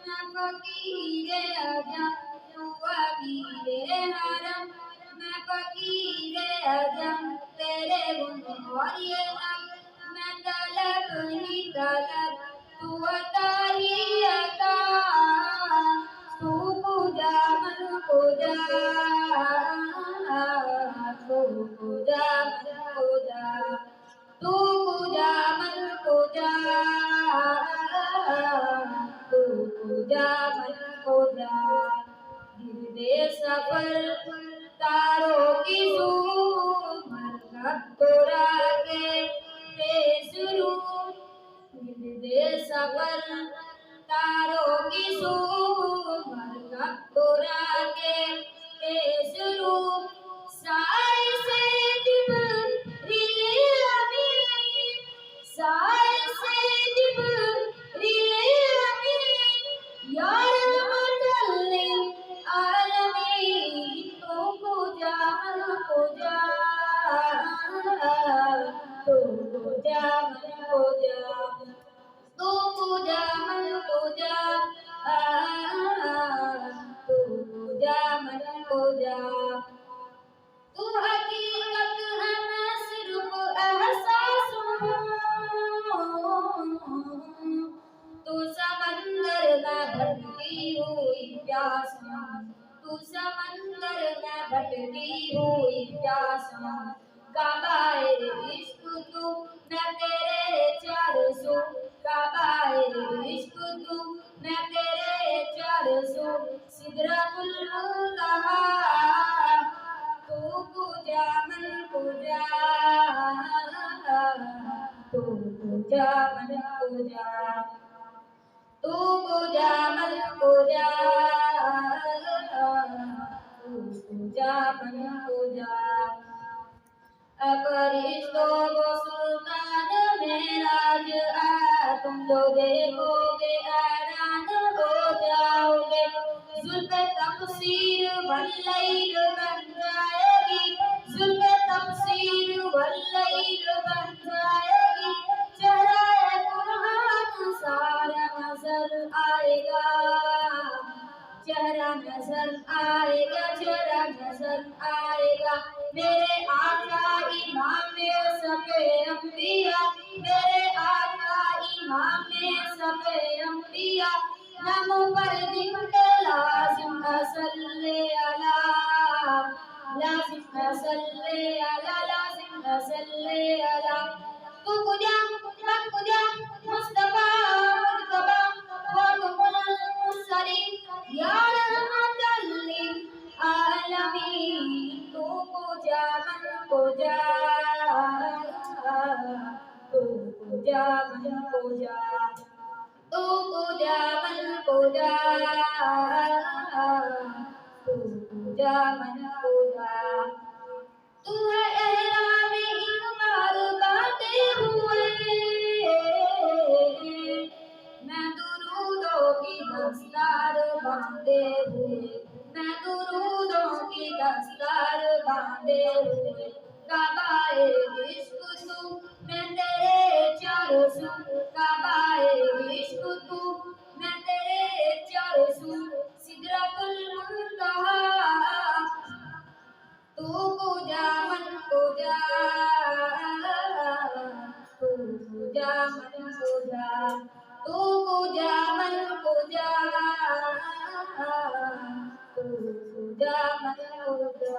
मैं फकीर अजम तू अमीर हरम, मैं फकीर अजम तेरे गुण और ये नम, मैं तलब ही तलब तू अता ही अता, तू पूजा मन पूजा, तू पूजा मन पूजा, तू पूजा मन पूजा, तू पूजा मन पूजा। गिरदे सफर तारों की झूमर कतरा के शुरू, गिरदे सफर तारों की झूमर कतरा के शुरू, साए से जिब्रील अमीन, साए से जिब्रील अमीन, या रहमतल लिल आलमीन, तू पूजा मन पूजा, तू पूजा मन पूजा, तू पूजा मन पूजा, तू पूजा मन पूजा। तू हकीकत है मैं सिर्फ एहसास हूँ, तू समंदर में भटकी हुई प्यास हूँ, तू समंदर में भटकी हुई प्यास हूँ। काबाए इश्क तू मैं तेरे चारसू, काबाए इश्क तू मैं तेरे चारसू, सिदरतुल मुंतहा तू पूजा मन पूजा, तू पूजा मन पूजा, तू पूजा मन पूजा, तू पूजा मन पूजा। फरिश्तों को सुल्तान मेराज आया, तुम लोग देखोगे हैरान हो जाओगे, जुल्फ़े तक़सीर वल्लैल बन जाएगी, जुल्फ़े तक़सीर वल्लैल बन जाएगी, चेहरा कुरान सारा नजर आएगा, चेहरा नजर आएगा, चेहरा नजर आएगा। मेरे आका इमाम सबे अंबिया, मेरे आका इमाम सबे अंबिया, नमो पर जिनके लाजिम सल्ले अला, लाजिम सल्ले अला, लाजिम सल्ले अला। तू पूजा मन पूजा मुस्तफा मुज्तबा खातमुल मुरसलीन, या रहमतल लिल आलमीन, तू पूजा मन पूजा, तू पूजा मन पूजा, तू पूजा मन पूजा, तू पूजा मन पूजा। तू है एहराम इकबाल बांधे हुए, मैं दुरूदों की दस्तार बांधे हुए, मैं दुरूदों की दस्तार बांधे हुए। काबाए इश्क तू मैं तेरे चारसू, काबाए इश्क तू मैं तेरे चारसू, सिदरतुल मुंतहा तू पूजा मन पूजा, तू पूजा मन पूजा, तू पूजा मन पूजा, तू पूजा मन पूजा।